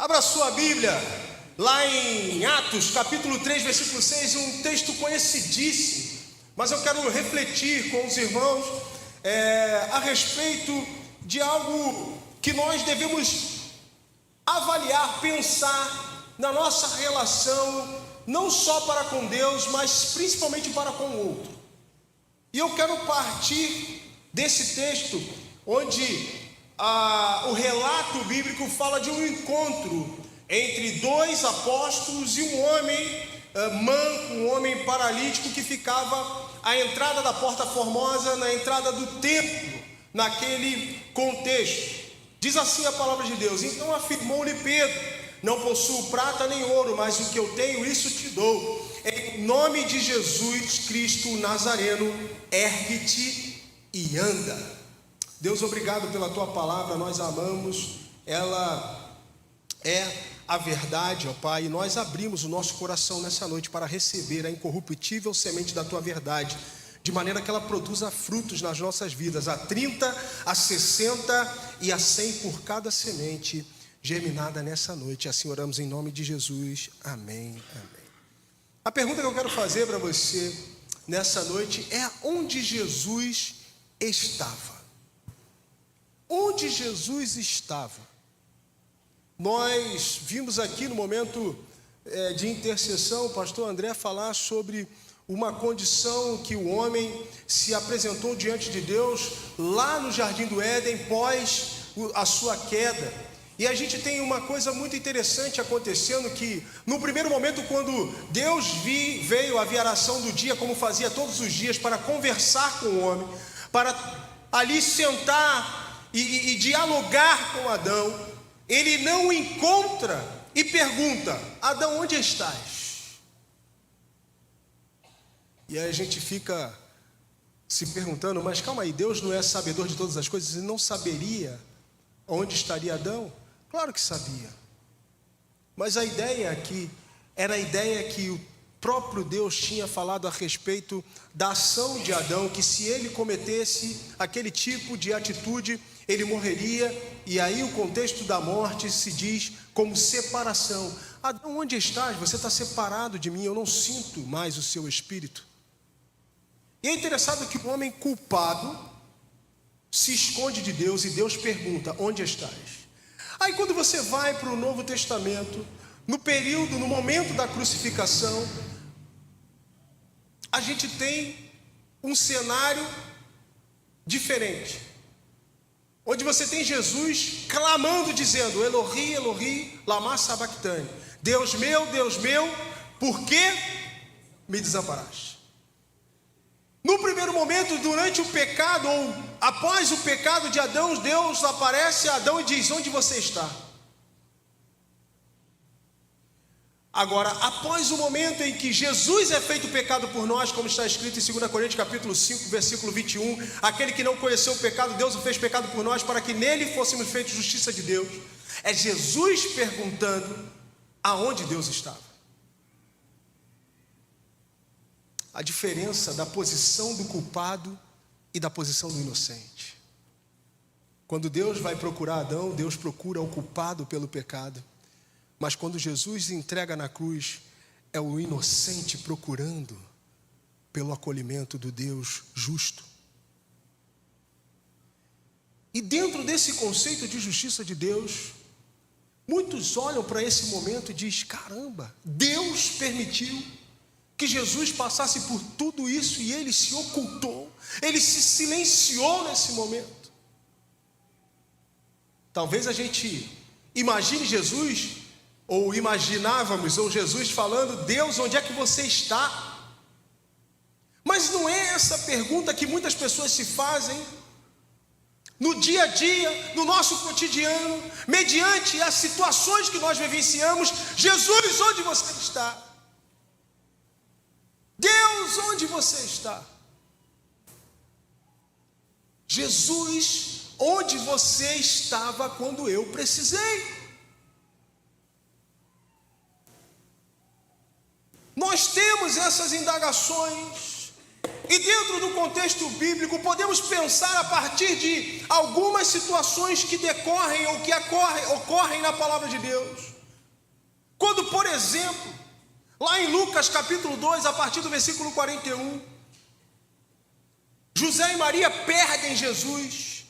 Abra sua Bíblia, lá em Atos, capítulo 3, versículo 6, um texto conhecidíssimo, mas eu quero refletir com os irmãos a respeito de algo que nós devemos avaliar, pensar na nossa relação, não só para com Deus, mas principalmente para com o outro. E eu quero partir desse texto, onde o relato bíblico fala de um encontro entre dois apóstolos e um homem manco, um homem paralítico que ficava à entrada da Porta Formosa, na entrada do templo, naquele contexto. Diz assim a palavra de Deus: então afirmou-lhe Pedro: não possuo prata nem ouro, mas o que eu tenho, isso te dou. Em nome de Jesus Cristo Nazareno, ergue-te e anda. Deus, obrigado pela tua palavra, nós amamos, ela é a verdade, ó Pai, e nós abrimos o nosso coração nessa noite para receber a incorruptível semente da tua verdade, de maneira que ela produza frutos nas nossas vidas, a 30, a 60 e a 100 por cada semente germinada nessa noite. Assim oramos em nome de Jesus, amém, amém. A pergunta que eu quero fazer para você nessa noite é: onde Jesus estava? Onde Jesus estava? Nós vimos aqui no momento de intercessão o pastor André falar sobre uma condição que o homem se apresentou diante de Deus lá no Jardim do Éden pós a sua queda. E a gente tem uma coisa muito interessante acontecendo, que no primeiro momento, quando Deus veio a viração do dia, como fazia todos os dias, para conversar com o homem, para ali sentar e dialogar com Adão, ele não o encontra e pergunta: Adão, onde estás? E aí a gente fica se perguntando: mas calma aí, Deus não é sabedor de todas as coisas? Ele não saberia onde estaria Adão? Claro que sabia. Mas a ideia aqui era a ideia que o próprio Deus tinha falado a respeito da ação de Adão, que se ele cometesse aquele tipo de atitude, ele morreria. E aí o contexto da morte se diz como separação. Adão, onde estás? Você está separado de mim, eu não sinto mais o seu espírito. E é interessante que o homem culpado se esconde de Deus e Deus pergunta: onde estás? Aí quando você vai para o Novo Testamento, no momento da crucificação, a gente tem um cenário diferente, onde você tem Jesus clamando, dizendo: Elohi, Elohi, lama sabachthani, Deus meu, por que me desamparaste? No primeiro momento, durante o pecado, ou após o pecado de Adão, Deus aparece a Adão e diz: onde você está? Agora, após o momento em que Jesus é feito pecado por nós, como está escrito em 2 Coríntios capítulo 5, versículo 21, aquele que não conheceu o pecado, Deus o fez pecado por nós, para que nele fôssemos feitos justiça de Deus. É Jesus perguntando aonde Deus estava. A diferença da posição do culpado e da posição do inocente. Quando Deus vai procurar Adão, Deus procura o culpado pelo pecado. Mas quando Jesus entrega na cruz, é o inocente procurando pelo acolhimento do Deus justo. E dentro desse conceito de justiça de Deus, muitos olham para esse momento e dizem: caramba, Deus permitiu que Jesus passasse por tudo isso e ele se ocultou, ele se silenciou nesse momento. Talvez a gente imagine Jesus, ou imaginávamos, ou Jesus falando: Deus, onde é que você está? Mas não é essa pergunta que muitas pessoas se fazem no dia a dia, no nosso cotidiano, mediante as situações que nós vivenciamos. Jesus, onde você está? Deus, onde você está? Jesus, onde você estava quando eu precisei? Nós temos essas indagações, e dentro do contexto bíblico podemos pensar a partir de algumas situações que decorrem ou que ocorrem na palavra de Deus. Quando, por exemplo, lá em Lucas capítulo 2, a partir do versículo 41, José e Maria perdem Jesus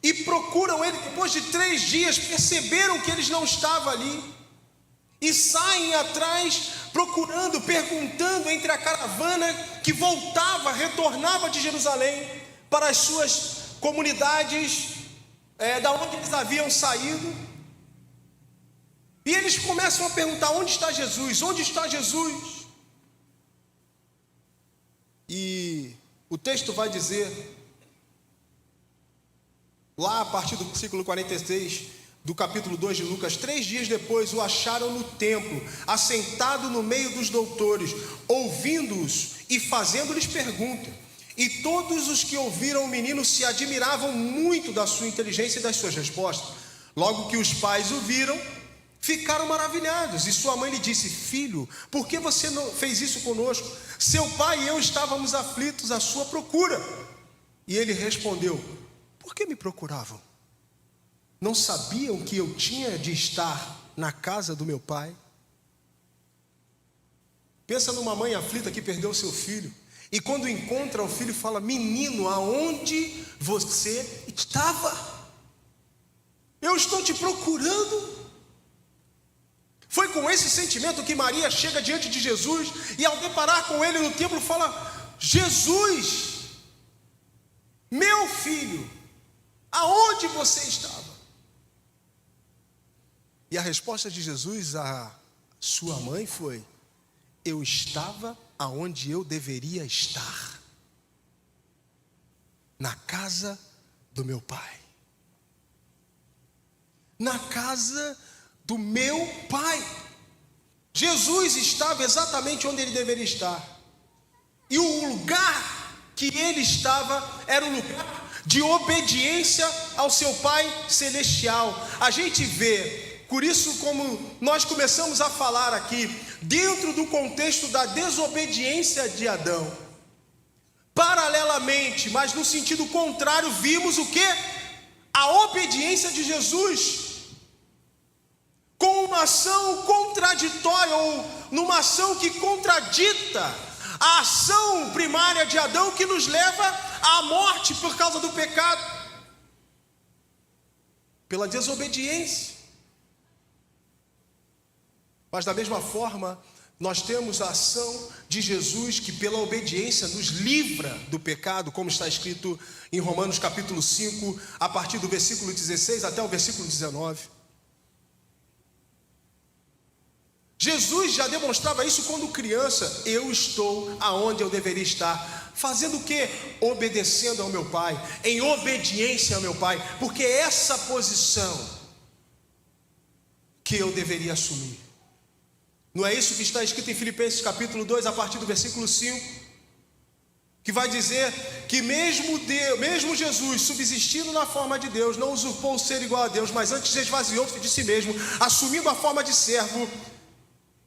e procuram ele depois de 3 dias, perceberam que ele não estava ali e saem atrás procurando, perguntando entre a caravana que voltava, retornava de Jerusalém para as suas comunidades, da onde eles haviam saído. E eles começam a perguntar: onde está Jesus? Onde está Jesus? E o texto vai dizer, lá a partir do versículo 46 do capítulo 2 de Lucas: 3 dias depois o acharam no templo, assentado no meio dos doutores, ouvindo-os e fazendo-lhes pergunta. E todos os que ouviram o menino se admiravam muito da sua inteligência e das suas respostas. Logo que os pais o viram, ficaram maravilhados. E sua mãe lhe disse: filho, por que você não fez isso conosco? Seu pai e eu estávamos aflitos à sua procura. E ele respondeu: por que me procuravam? Não sabiam que eu tinha de estar na casa do meu pai? Pensa numa mãe aflita que perdeu seu filho, e quando encontra o filho fala: menino, aonde você estava? Eu estou te procurando. Foi com esse sentimento que Maria chega diante de Jesus, e ao deparar com ele no templo fala: Jesus, meu filho, aonde você estava? E a resposta de Jesus à sua mãe foi: eu estava aonde eu deveria estar, na casa do meu pai. Na casa do meu pai. Jesus estava exatamente onde ele deveria estar. E o lugar que ele estava era um lugar de obediência ao seu Pai Celestial. A gente vê, por isso, como nós começamos a falar aqui, dentro do contexto da desobediência de Adão, paralelamente, mas no sentido contrário, vimos o que? A obediência de Jesus, com uma ação contraditória, ou numa ação que contradita a ação primária de Adão, que nos leva à morte por causa do pecado, pela desobediência. Mas da mesma forma, nós temos a ação de Jesus, que pela obediência nos livra do pecado, como está escrito em Romanos capítulo 5, a partir do versículo 16 até o versículo 19. Jesus já demonstrava isso quando criança: eu estou aonde eu deveria estar. Fazendo o quê? Obedecendo ao meu Pai, em obediência ao meu Pai, porque é essa posição que eu deveria assumir. Não é isso que está escrito em Filipenses capítulo 2, a partir do versículo 5, que vai dizer que mesmo Jesus, subsistindo na forma de Deus, não usurpou o ser igual a Deus, mas antes esvaziou-se de si mesmo, assumindo a forma de servo,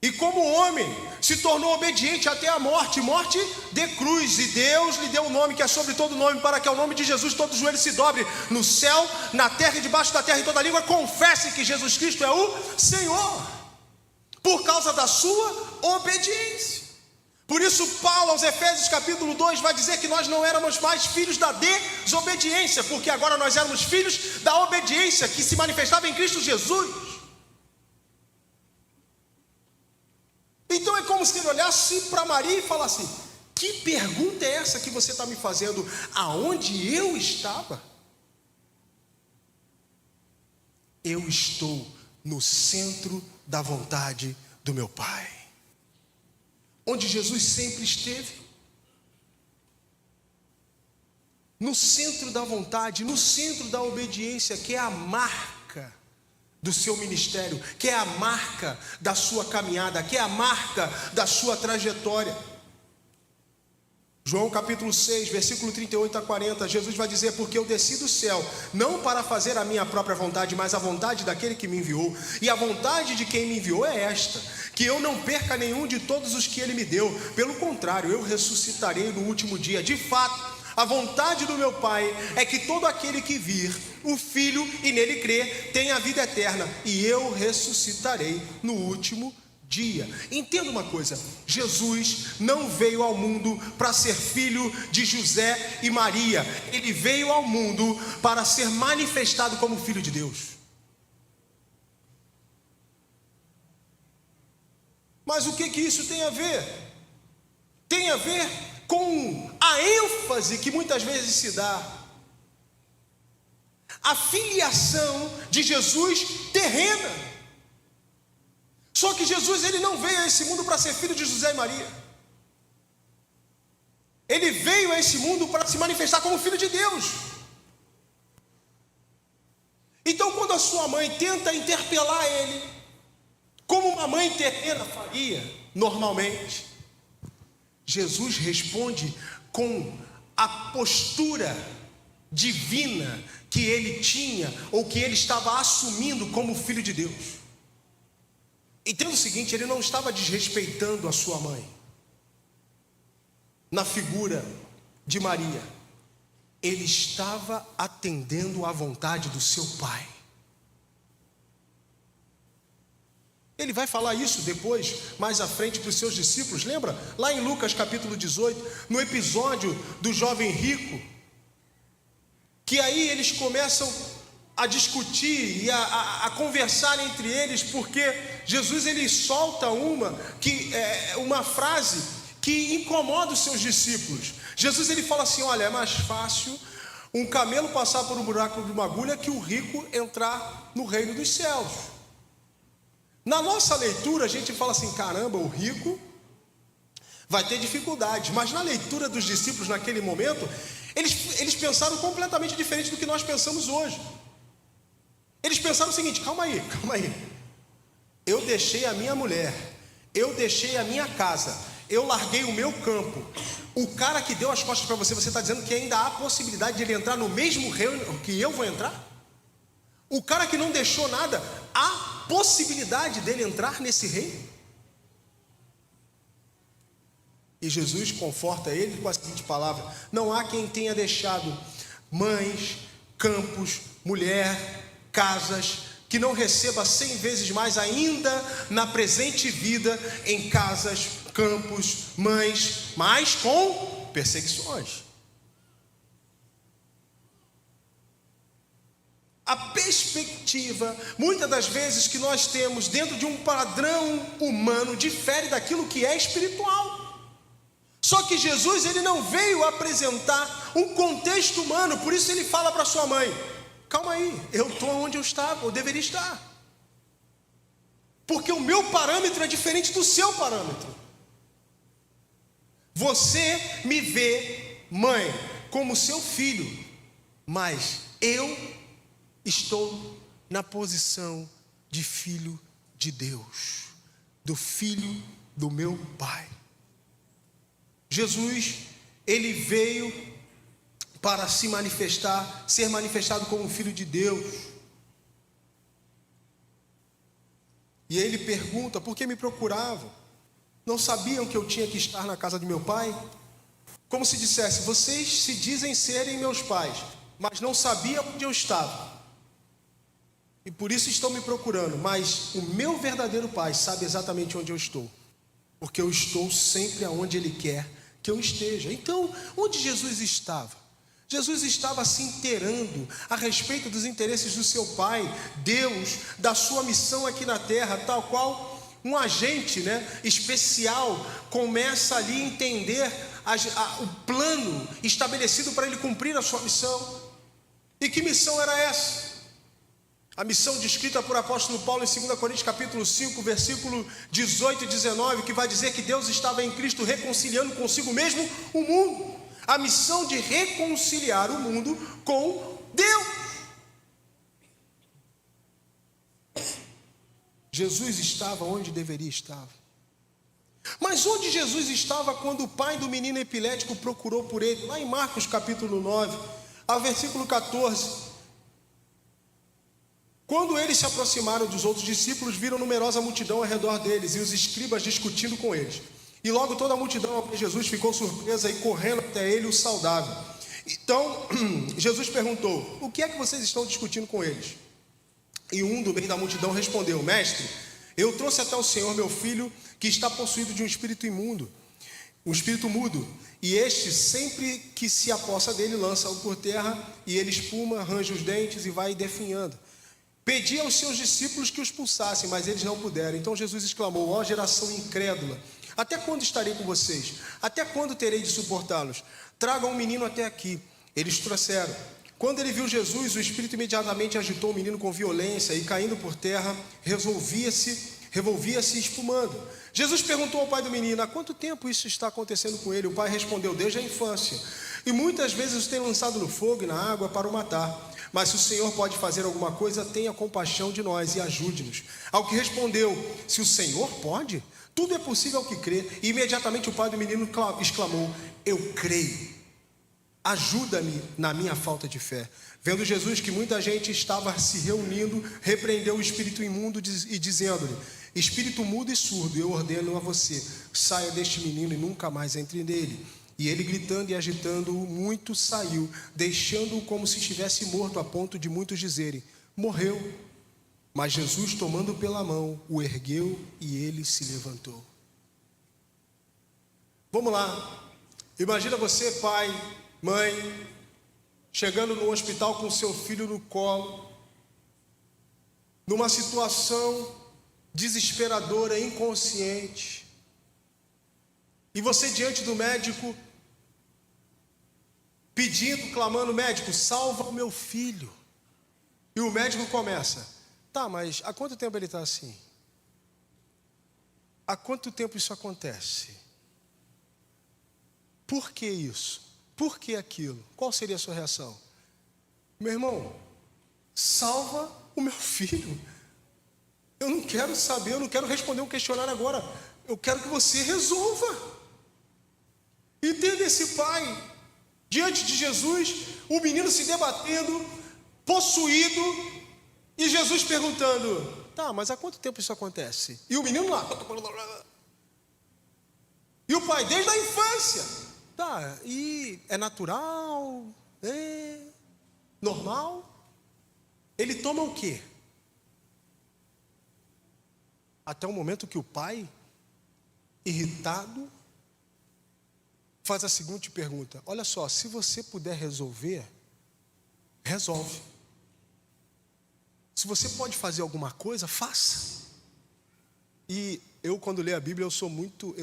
e como homem se tornou obediente até a morte, morte de cruz. E Deus lhe deu um nome que é sobre todo nome, para que ao nome de Jesus todo joelho se dobre, no céu, na terra e debaixo da terra, e toda língua confesse que Jesus Cristo é o Senhor, por causa da sua obediência. Por isso Paulo, aos Efésios capítulo 2, vai dizer que nós não éramos mais filhos da desobediência, porque agora nós éramos filhos da obediência, que se manifestava em Cristo Jesus. Então é como se ele olhasse para Maria e falasse: que pergunta é essa que você está me fazendo? Aonde eu estava? Eu estou no centro da vontade do meu Pai, onde Jesus sempre esteve, no centro da vontade, no centro da obediência, que é a marca do seu ministério, que é a marca da sua caminhada, que é a marca da sua trajetória. João capítulo 6, versículo 38 a 40, Jesus vai dizer: porque eu desci do céu, não para fazer a minha própria vontade, mas a vontade daquele que me enviou. E a vontade de quem me enviou é esta: que eu não perca nenhum de todos os que ele me deu. Pelo contrário, eu ressuscitarei no último dia. De fato, A vontade do meu Pai é que todo aquele que vir o Filho e nele crer tenha a vida eterna, e eu ressuscitarei no último dia. Entenda uma coisa: Jesus não veio ao mundo para ser filho de José e Maria. Ele veio ao mundo para ser manifestado como filho de Deus. Mas o que isso tem a ver? Tem a ver com a ênfase que muitas vezes se dá. A filiação de Jesus terrena. Só que Jesus, ele não veio a esse mundo para ser filho de José e Maria. Ele veio a esse mundo para se manifestar como filho de Deus. Então, quando a sua mãe tenta interpelar ele, como uma mãe terrena faria normalmente, Jesus responde com a postura divina que ele tinha, ou que ele estava assumindo como filho de Deus. Entenda o seguinte: ele não estava desrespeitando a sua mãe na figura de Maria. Ele estava atendendo à vontade do seu Pai. Ele vai falar isso depois, mais à frente, para os seus discípulos. Lembra? Lá em Lucas capítulo 18, no episódio do jovem rico, que aí eles começam a discutir e a conversar entre eles, porque Jesus, ele solta uma frase que incomoda os seus discípulos. Jesus, ele fala assim: olha, é mais fácil um camelo passar por um buraco de uma agulha que o rico entrar no reino dos céus. Na nossa leitura a gente fala assim: caramba, o rico vai ter dificuldades. Mas na leitura dos discípulos naquele momento, eles pensaram completamente diferente do que nós pensamos hoje. Eles pensaram o seguinte: calma aí. Eu deixei a minha mulher, eu deixei a minha casa, eu larguei o meu campo. O cara que deu as costas para você está dizendo que ainda há possibilidade de ele entrar no mesmo reino que eu vou entrar? O cara que não deixou nada, há possibilidade dele entrar nesse reino? E Jesus conforta ele com a seguinte palavra: não há quem tenha deixado mães, campos, mulher, casas, que não receba 100 vezes mais ainda na presente vida, em casas, campos, mães, mas com perseguições. A perspectiva, muitas das vezes, que nós temos dentro de um padrão humano difere daquilo que é espiritual. Só que Jesus, ele não veio apresentar um contexto humano. Por isso ele fala para sua mãe: calma aí, eu estou onde eu deveria estar, porque o meu parâmetro é diferente do seu parâmetro. Você me vê, mãe, como seu filho, mas eu estou na posição de filho de Deus, do filho do meu Pai. Jesus, ele veio para se manifestar, ser manifestado como filho de Deus. E ele pergunta: por que me procuravam? Não sabiam que eu tinha que estar na casa de meu pai? Como se dissesse: vocês se dizem serem meus pais, mas não sabiam onde eu estava, e por isso estão me procurando. Mas o meu verdadeiro Pai sabe exatamente onde eu estou, porque eu estou sempre aonde Ele quer que eu esteja. Então, onde Jesus estava? Jesus estava se inteirando a respeito dos interesses do seu Pai, Deus, da sua missão aqui na terra, tal qual um agente, especial começa ali a entender o plano estabelecido para ele cumprir a sua missão. E que missão era essa? A missão descrita por apóstolo Paulo em 2 Coríntios capítulo 5, versículo 18 e 19, que vai dizer que Deus estava em Cristo reconciliando consigo mesmo o mundo. A missão de reconciliar o mundo com Deus. Jesus estava onde deveria estar. Mas onde Jesus estava quando o pai do menino epilético procurou por ele? Lá em Marcos capítulo 9, ao versículo 14. Quando eles se aproximaram dos outros discípulos, viram numerosa multidão ao redor deles e os escribas discutindo com eles. E logo toda a multidão ao ver Jesus ficou surpresa e correndo até ele o saudavam. Então, Jesus perguntou: o que é que vocês estão discutindo com eles? E um do meio da multidão respondeu: mestre, eu trouxe até o Senhor meu filho, que está possuído de um espírito imundo, um espírito mudo, e este, sempre que se apossa dele, lança-o por terra, e ele espuma, arranja os dentes e vai definhando. Pedi aos seus discípulos que os expulsassem, mas eles não puderam. Então Jesus exclamou: ó geração incrédula, até quando estarei com vocês? Até quando terei de suportá-los? Tragam um menino até aqui. Eles trouxeram. Quando ele viu Jesus, o espírito imediatamente agitou o menino com violência, e caindo por terra, revolvia-se espumando. Jesus perguntou ao pai do menino: há quanto tempo isso está acontecendo com ele? O pai respondeu: desde a infância. E muitas vezes os tem lançado no fogo e na água para o matar. Mas se o Senhor pode fazer alguma coisa, tenha compaixão de nós e ajude-nos. Ao que respondeu: se o Senhor pode, tudo é possível ao que crê. E imediatamente o pai do menino exclamou: eu creio, ajuda-me na minha falta de fé. Vendo Jesus que muita gente estava se reunindo, repreendeu o espírito imundo e dizendo-lhe: espírito mudo e surdo, eu ordeno a você, saia deste menino e nunca mais entre nele. E ele, gritando e agitando-o muito, saiu, deixando-o como se estivesse morto, a ponto de muitos dizerem: morreu. Mas Jesus, tomando pela mão, o ergueu e ele se levantou. Vamos lá. Imagina você, pai, mãe, chegando no hospital com seu filho no colo, numa situação desesperadora, inconsciente, e você diante do médico, pedindo, clamando: médico, salva o meu filho. E o médico começa: tá, mas há quanto tempo ele está assim? Há quanto tempo isso acontece? Por que isso? Por que aquilo? Qual seria a sua reação? Meu irmão, salva o meu filho. Eu não quero saber, eu não quero responder um questionário agora. Eu quero que você resolva. Entenda esse pai, diante de Jesus, o menino se debatendo, possuído, e Jesus perguntando: tá, mas há quanto tempo isso acontece? E o menino lá. E o pai, desde a infância. Tá, e é natural? É normal? Ele toma o quê? Até o momento que o pai, irritado, faz a seguinte pergunta: olha só, se você puder resolver, resolve. Se você pode fazer alguma coisa, faça. E eu, quando leio a Bíblia, eu sou muito,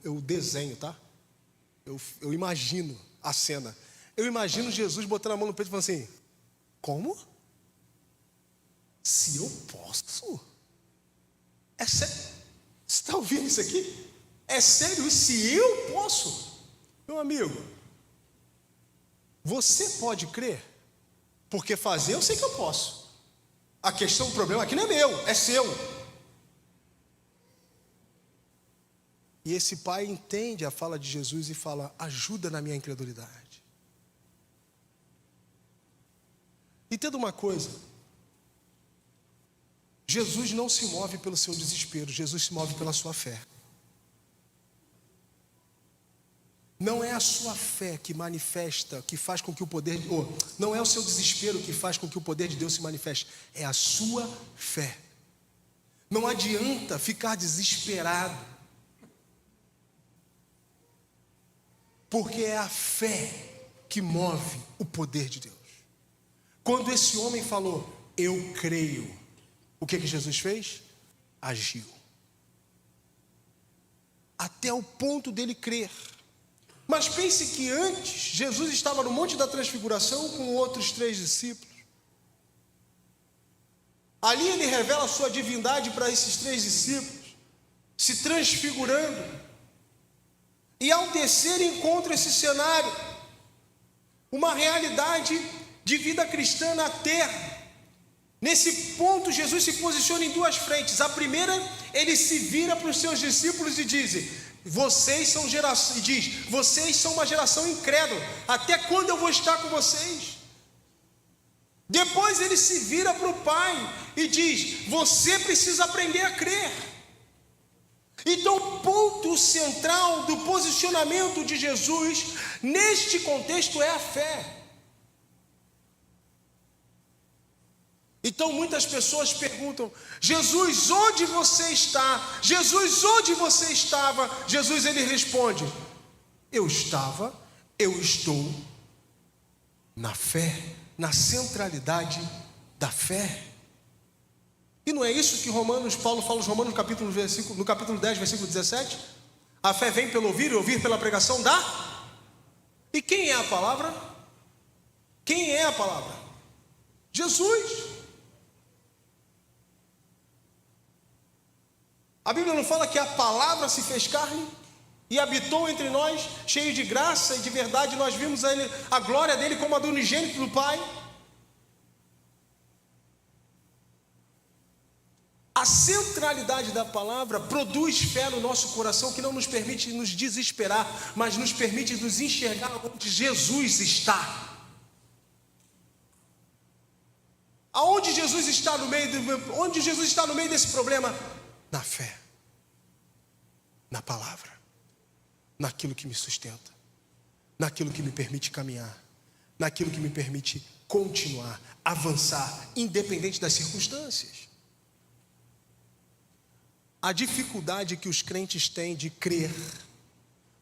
eu desenho, tá? Eu imagino a cena. Eu imagino Jesus botando a mão no peito e falando assim: como? Se eu posso? É sério? Você está ouvindo isso aqui? É sério? Se eu posso? Meu amigo, você pode crer? Porque fazer eu sei que eu posso. A questão, o problema aqui não é meu, é seu. E esse pai entende a fala de Jesus e fala: ajuda na minha incredulidade. Entenda uma coisa: Jesus não se move pelo seu desespero, Jesus se move pela sua fé. Não é a sua fé que manifesta, que faz com que o poder, não é o seu desespero que faz com que o poder de Deus se manifeste, é a sua fé. Não adianta ficar desesperado, porque é a fé que move o poder de Deus. Quando esse homem falou: eu creio, o que Jesus fez? Agiu. Até o ponto dele crer. Mas pense que antes, Jesus estava no Monte da Transfiguração com outros 3 discípulos. Ali ele revela a sua divindade para esses 3 discípulos, se transfigurando. E ao descer encontra esse cenário, uma realidade de vida cristã na terra. Nesse ponto, Jesus se posiciona em 2 frentes. A primeira, ele se vira para os seus discípulos e diz: vocês são uma geração incrédula. Até quando eu vou estar com vocês? Depois ele se vira para o pai e diz: você precisa aprender a crer. Então, o ponto central do posicionamento de Jesus neste contexto é a fé. Então muitas pessoas perguntam: Jesus, onde você está? Jesus, onde você estava? Jesus, ele responde: eu estava, eu estou na fé, na centralidade da fé. E não é isso que Paulo fala nos Romanos no capítulo 10, versículo 17? A fé vem pelo ouvir e ouvir pela pregação da... E quem é a palavra? Quem é a palavra? Jesus. A Bíblia não fala que a palavra se fez carne e habitou entre nós, cheio de graça e de verdade. Nós vimos a glória dele como a do unigênito do Pai. A centralidade da palavra produz fé no nosso coração, que não nos permite nos desesperar, mas nos permite nos enxergar onde Jesus está. Aonde Jesus está onde Jesus está no meio desse problema? Na fé, na palavra, naquilo que me sustenta, naquilo que me permite caminhar, naquilo que me permite continuar, avançar, independente das circunstâncias. A dificuldade que os crentes têm de crer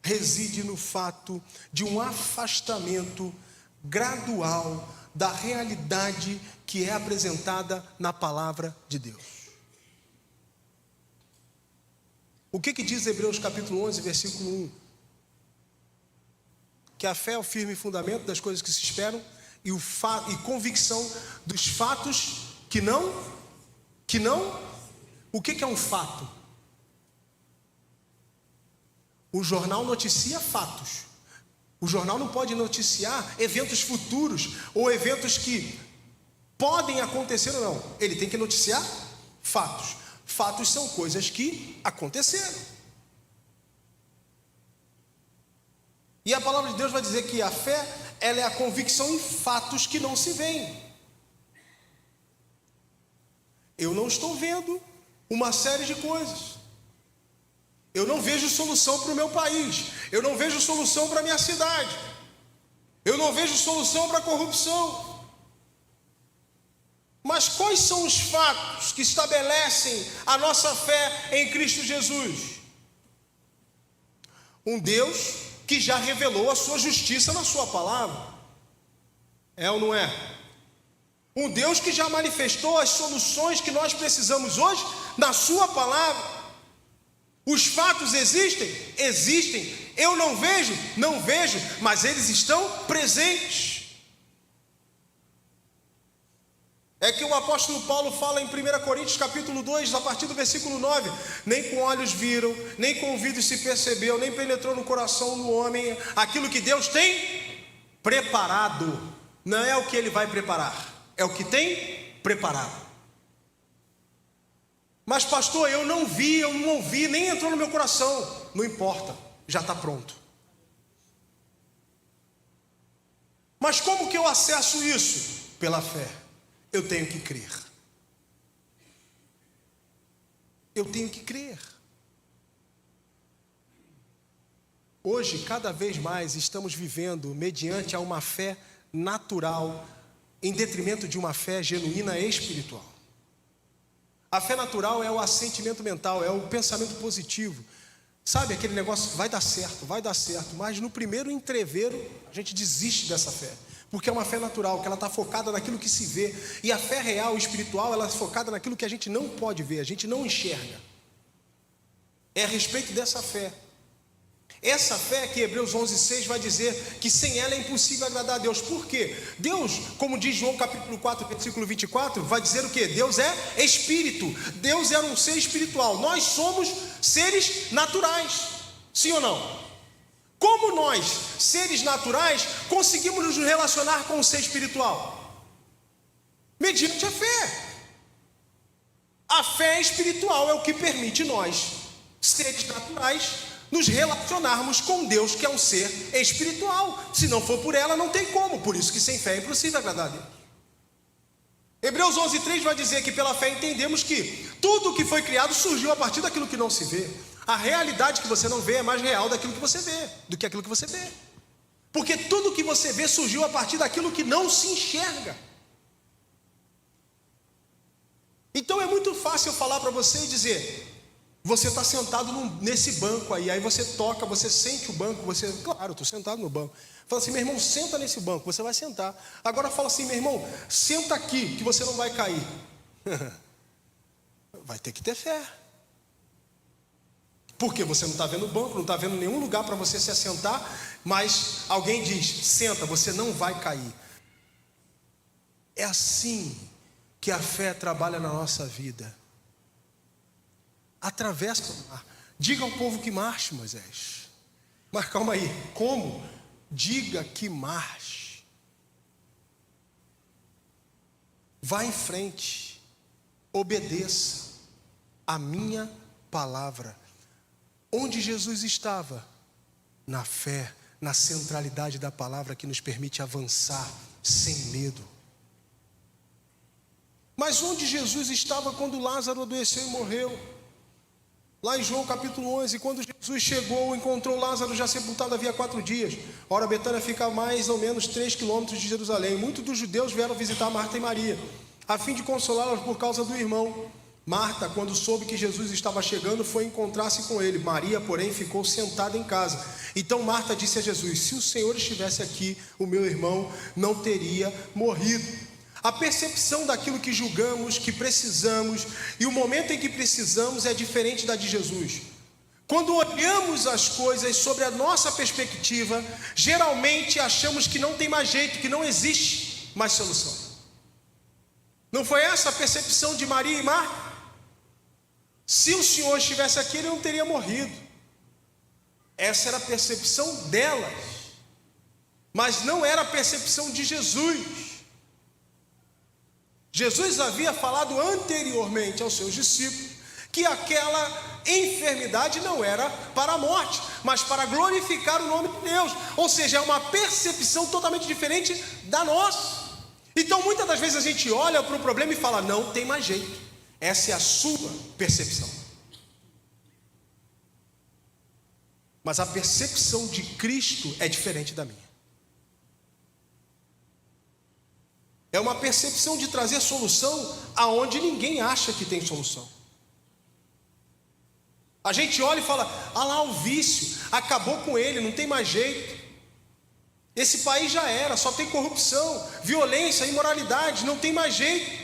reside no fato de um afastamento gradual da realidade que é apresentada na palavra de Deus. O que diz Hebreus capítulo 11, versículo 1? Que a fé é o firme fundamento das coisas que se esperam e convicção dos fatos que não. O que é um fato? O jornal noticia fatos. O jornal não pode noticiar eventos futuros ou eventos que podem acontecer ou não. Ele tem que noticiar fatos. Fatos são coisas que aconteceram. E a palavra de Deus vai dizer que a fé, ela é a convicção em fatos que não se veem. Eu não estou vendo uma série de coisas. Eu não vejo solução para o meu país. Eu não vejo solução para a minha cidade. Eu não vejo solução para a corrupção. Mas quais são os fatos que estabelecem a nossa fé em Cristo Jesus? Um Deus que já revelou a sua justiça na sua palavra. É ou não é? Um Deus que já manifestou as soluções que nós precisamos hoje na sua palavra. Os fatos existem? Existem. Eu não vejo? Não vejo, mas eles estão presentes. É que o apóstolo Paulo fala em 1 Coríntios capítulo 2, a partir do versículo 9: nem com olhos viram, nem com ouvidos se percebeu, nem penetrou no coração do homem aquilo que Deus tem preparado. Não é o que ele vai preparar, é o que tem preparado. Mas pastor, eu não vi, eu não ouvi, nem entrou no meu coração. Não importa, já está pronto. Mas como que eu acesso isso? Pela fé. Eu tenho que crer. Eu tenho que crer. Hoje, cada vez mais, estamos vivendo mediante a uma fé natural, em detrimento de uma fé genuína e espiritual. A fé natural é o assentimento mental, é o pensamento positivo. Sabe aquele negócio, vai dar certo, mas no primeiro entreveiro, a gente desiste dessa fé. Porque é uma fé natural, que ela está focada naquilo que se vê. E a fé real, espiritual, ela é focada naquilo que a gente não pode ver, a gente não enxerga. É a respeito dessa fé. Essa fé que Hebreus 11:6 vai dizer que sem ela é impossível agradar a Deus. Por quê? Deus, como diz João capítulo 4, versículo 24, vai dizer o quê? Deus é espírito. Deus é um ser espiritual. Nós somos seres naturais. Sim ou não? Como nós, seres naturais, conseguimos nos relacionar com o ser espiritual? Mediante a fé. A fé espiritual é o que permite nós, seres naturais, nos relacionarmos com Deus, que é um ser espiritual. Se não for por ela, não tem como. Por isso que sem fé é impossível agradar a Deus. Hebreus 11:3 vai dizer que pela fé entendemos que tudo o que foi criado surgiu a partir daquilo que não se vê. A realidade que você não vê é mais real daquilo que você vê, do que aquilo que você vê. Porque tudo que você vê surgiu a partir daquilo que não se enxerga. Então é muito fácil eu falar para você e dizer, você está sentado nesse banco aí você toca, você sente o banco, claro, estou sentado no banco. Fala assim, meu irmão, senta nesse banco, você vai sentar. Agora fala assim, meu irmão, senta aqui, que você não vai cair. Vai ter que ter fé. Porque você não está vendo o banco, não está vendo nenhum lugar para você se assentar, mas alguém diz, senta, você não vai cair. É assim que a fé trabalha na nossa vida. Atravessa o mar. Diga ao povo que marche, Moisés. Mas calma aí, como? Diga que marche. Vá em frente, obedeça a minha palavra. Onde Jesus estava? Na fé, na centralidade da palavra que nos permite avançar sem medo. Mas onde Jesus estava quando Lázaro adoeceu e morreu? Lá em João capítulo 11, quando Jesus chegou, encontrou Lázaro já sepultado havia 4 dias. Ora, Betânia fica a mais ou menos 3 quilômetros de Jerusalém. Muitos dos judeus vieram visitar Marta e Maria, a fim de consolá-las por causa do irmão. Marta, quando soube que Jesus estava chegando, foi encontrar-se com ele. Maria, porém, ficou sentada em casa. Então Marta disse a Jesus, se o Senhor estivesse aqui, o meu irmão não teria morrido. A percepção daquilo que julgamos, que precisamos, e o momento em que precisamos é diferente da de Jesus. Quando olhamos as coisas sobre a nossa perspectiva, geralmente achamos que não tem mais jeito, que não existe mais solução. Não foi essa a percepção de Maria e Marta? Se o Senhor estivesse aqui, ele não teria morrido. Essa era a percepção delas, mas não era a percepção de Jesus. Jesus havia falado anteriormente aos seus discípulos que aquela enfermidade não era para a morte, mas para glorificar o nome de Deus. Ou seja, é uma percepção totalmente diferente da nossa. Então muitas das vezes a gente olha para o problema e fala, não tem mais jeito. Essa é a sua percepção. Mas a percepção de Cristo é diferente da minha. É uma percepção de trazer solução aonde ninguém acha que tem solução. A gente olha e fala, ah lá o vício, acabou com ele, não tem mais jeito. Esse país já era, só tem corrupção, violência, imoralidade, não tem mais jeito.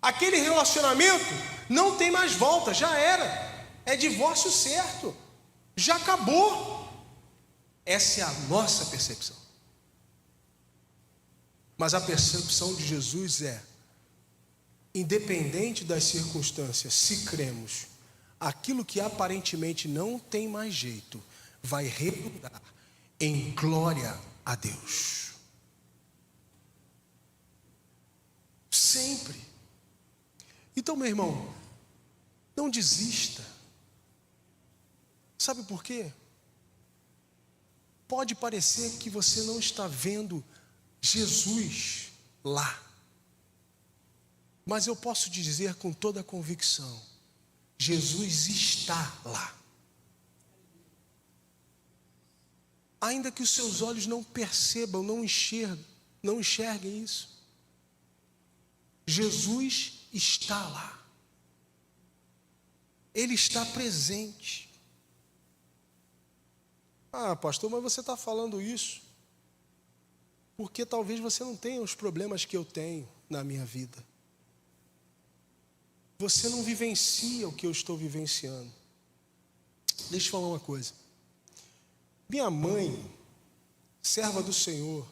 Aquele relacionamento não tem mais volta, já era. É divórcio certo, já acabou. Essa é a nossa percepção. Mas a percepção de Jesus é, independente das circunstâncias, se cremos, aquilo que aparentemente não tem mais jeito, vai redundar em glória a Deus. Sempre. Então, meu irmão, não desista. Sabe por quê? Pode parecer que você não está vendo Jesus lá, mas eu posso te dizer com toda a convicção, Jesus está lá. Ainda que os seus olhos não percebam, não enxerguem isso, Jesus está lá. Ele está presente. Ah, pastor, mas você está falando isso porque talvez você não tenha os problemas que eu tenho na minha vida. Você não vivencia o que eu estou vivenciando. Deixa eu falar uma coisa. Minha mãe, serva do Senhor,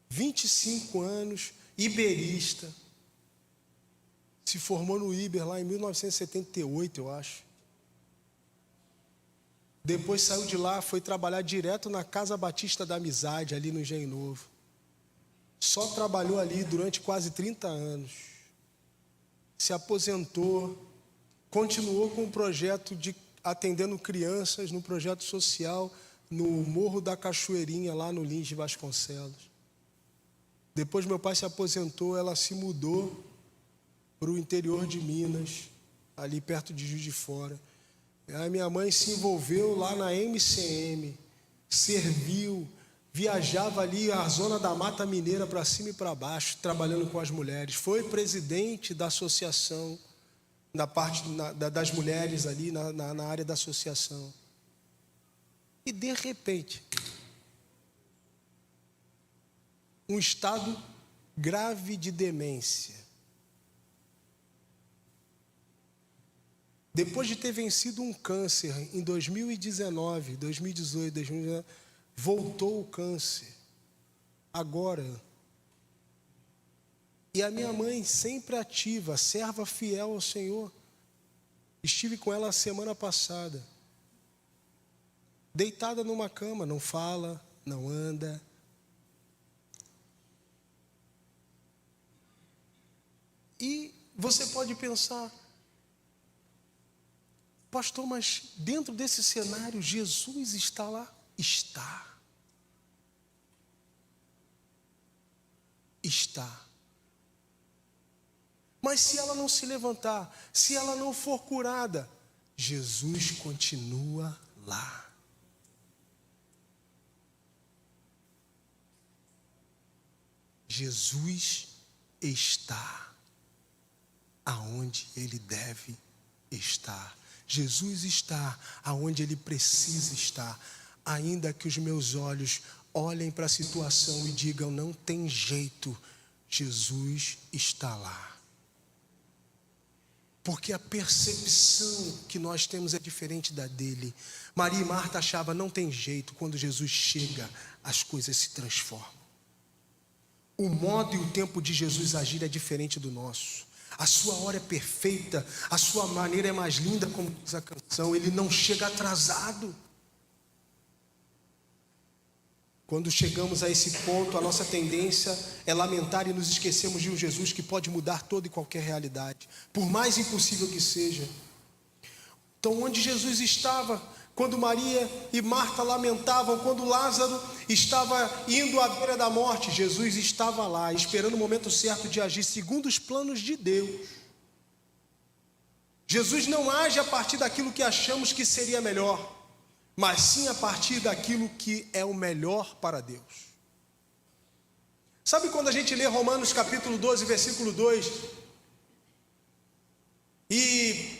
25 anos, iberista, se formou no Iber lá em 1978, eu acho. Depois saiu de lá, foi trabalhar direto na Casa Batista da Amizade, ali no Engenho Novo. Só trabalhou ali durante quase 30 anos. Se aposentou, continuou com o projeto de atendendo crianças no projeto social no Morro da Cachoeirinha, lá no Lins de Vasconcelos. Depois meu pai se aposentou, ela se mudou para o interior de Minas, ali perto de Juiz de Fora. A minha mãe se envolveu lá na MCM, serviu, viajava ali a zona da Mata Mineira para cima e para baixo, trabalhando com as mulheres. Foi presidente da associação, da parte das mulheres ali, na área da associação. E de repente, um estado grave de demência. Depois de ter vencido um câncer em 2019, 2018, 2019, voltou o câncer. Agora. E a minha mãe, sempre ativa, serva fiel ao Senhor. Estive com ela a semana passada. Deitada numa cama, não fala, não anda. E você pode pensar, pastor, mas dentro desse cenário, Jesus está lá? Está. Está. Mas se ela não se levantar, se ela não for curada, Jesus continua lá. Jesus está aonde Ele deve estar. Jesus está aonde Ele precisa estar. Ainda que os meus olhos olhem para a situação e digam, não tem jeito, Jesus está lá. Porque a percepção que nós temos é diferente da dele. Maria e Marta achavam, não tem jeito, quando Jesus chega, as coisas se transformam. O modo e o tempo de Jesus agir é diferente do nosso. A sua hora é perfeita, a sua maneira é mais linda, como diz a canção. Ele não chega atrasado. Quando chegamos a esse ponto, a nossa tendência é lamentar e nos esquecemos de um Jesus que pode mudar toda e qualquer realidade, por mais impossível que seja. Então, onde Jesus estava, quando Maria e Marta lamentavam, quando Lázaro estava indo à beira da morte, Jesus estava lá, esperando o momento certo de agir segundo os planos de Deus. Jesus não age a partir daquilo que achamos que seria melhor, mas sim a partir daquilo que é o melhor para Deus. Sabe quando a gente lê Romanos capítulo 12, versículo 2, e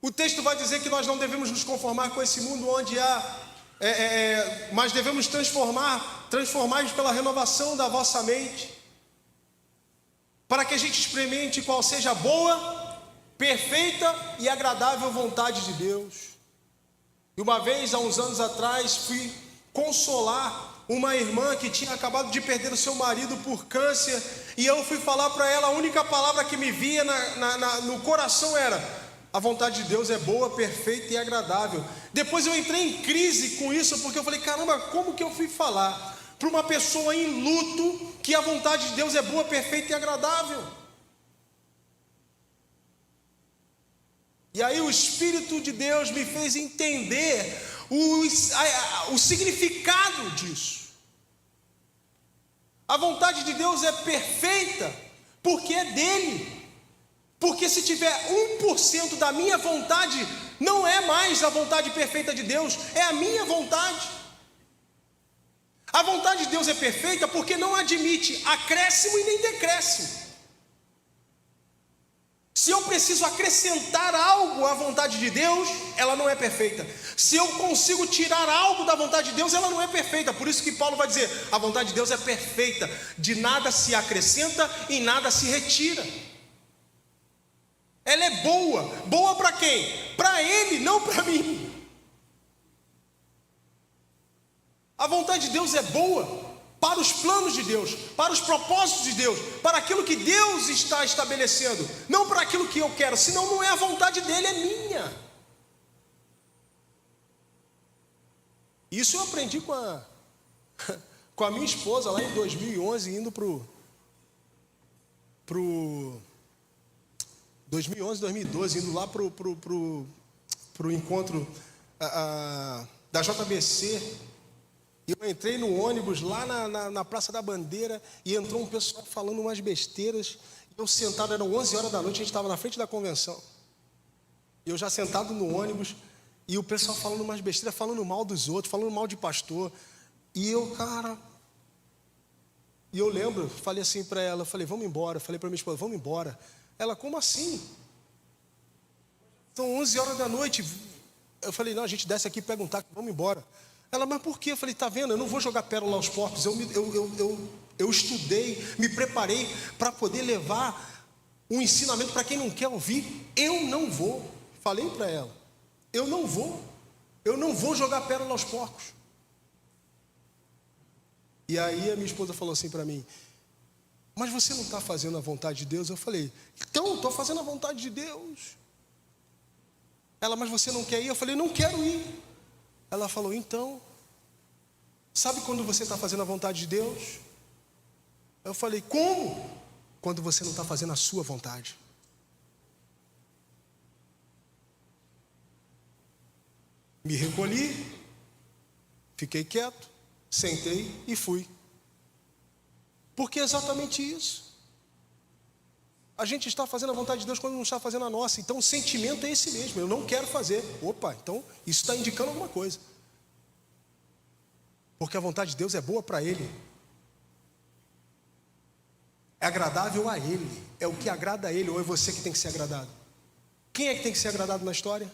o texto vai dizer que nós não devemos nos conformar com esse mundo onde há, mas devemos transformar pela renovação da vossa mente, para que a gente experimente qual seja a boa, perfeita e agradável vontade de Deus. E uma vez, há uns anos atrás, fui consolar uma irmã que tinha acabado de perder o seu marido por câncer, e eu fui falar para ela, a única palavra que me via no coração era: a vontade de Deus é boa, perfeita e agradável. Depois eu entrei em crise com isso, porque eu falei, caramba, como que eu fui falar para uma pessoa em luto que a vontade de Deus é boa, perfeita e agradável? E aí o Espírito de Deus me fez entender o significado disso. A vontade de Deus é perfeita porque é dele. Porque se tiver 1% da minha vontade, não é mais a vontade perfeita de Deus, é a minha vontade. A vontade de Deus é perfeita porque não admite acréscimo e nem decréscimo. Se eu preciso acrescentar algo à vontade de Deus, ela não é perfeita. Se eu consigo tirar algo da vontade de Deus, ela não é perfeita. Por isso que Paulo vai dizer, a vontade de Deus é perfeita. De nada se acrescenta e nada se retira. Ela é boa. Boa para quem? Para ele, não para mim. A vontade de Deus é boa para os planos de Deus, para os propósitos de Deus, para aquilo que Deus está estabelecendo, não para aquilo que eu quero, senão não é a vontade dele, é minha. Isso eu aprendi com a minha esposa lá em 2011, indo pro 2011, 2012, indo lá pro encontro da JBC. E eu entrei no ônibus lá na Praça da Bandeira e entrou um pessoal falando umas besteiras. Eu sentado, eram 11 horas da noite, a gente estava na frente da convenção. Eu já sentado no ônibus, e o pessoal falando umas besteiras, falando mal dos outros, falando mal de pastor. E eu, cara... E eu lembro, falei assim para ela, falei, vamos embora. Falei para minha esposa, vamos embora. Ela, como assim? São 11 horas da noite. Eu falei, não, a gente desce aqui, pega um táxi, vamos embora. Ela, mas por quê? Eu falei, tá vendo, eu não vou jogar pérola aos porcos. Eu estudei, me preparei para poder levar um ensinamento para quem não quer ouvir. Eu não vou. Falei para ela, eu não vou jogar pérola aos porcos. E aí a minha esposa falou assim para mim, mas você não está fazendo a vontade de Deus? Eu falei, então, estou fazendo a vontade de Deus. Ela, mas você não quer ir? Eu falei, não quero ir. Ela falou, então, sabe quando você está fazendo a vontade de Deus? Eu falei, como? Quando você não está fazendo a sua vontade. Me recolhi, fiquei quieto, sentei e fui. Porque é exatamente isso. A gente está fazendo a vontade de Deus quando não está fazendo a nossa. Então o sentimento é esse mesmo, eu não quero fazer. Opa, então isso está indicando alguma coisa. Porque a vontade de Deus é boa para Ele. É agradável a Ele. É o que agrada a Ele, ou é você que tem que ser agradado? Quem é que tem que ser agradado na história?